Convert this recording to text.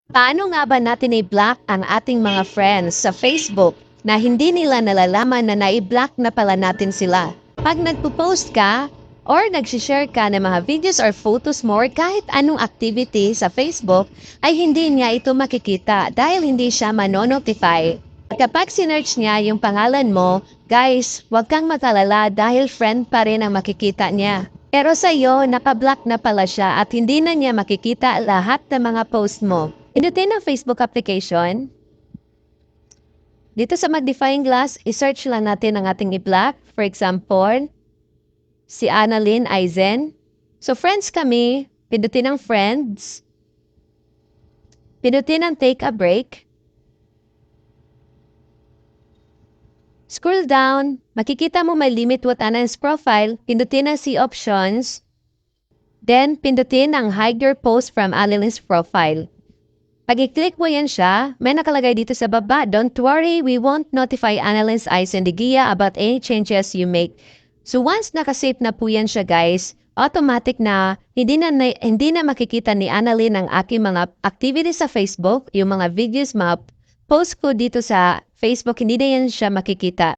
Paano nga ba natin i-block ang ating mga friends sa Facebook na hindi nila nalalaman na na-block na pala natin sila? Pag nagpo-post ka or nag-share ka ng mga videos or photos mo or kahit anong activity sa Facebook, ay hindi niya ito makikita dahil hindi siya manonotify. Kapag sinearch niya yung pangalan mo, guys, huwag kang matalala dahil friend pa rin ang makikita niya. Pero sa iyo, nakablock na pala siya at hindi na niya makikita lahat ng mga post mo. Pindutin ang Facebook application. Dito sa magnifying glass, isearch lang natin ang ating i-block. For example, si Annalyn Aizen. So friends kami, pindutin ang friends. Pindutin ang take a break. Scroll down, makikita mo may limit what Annalyn's profile. Pindutin ang see options. Then, pindutin ang hide your post from Annalyn's profile. Pag i-click mo yan siya, may nakalagay dito sa baba, don't worry, we won't notify Annalyn's Aizen de Gia about any changes you make. So once nakasave na po yan siya guys, automatic na hindi na makikita ni Annalyn ang aking mga activities sa Facebook, yung mga videos, mga post ko dito sa Facebook, hindi na yan siya makikita.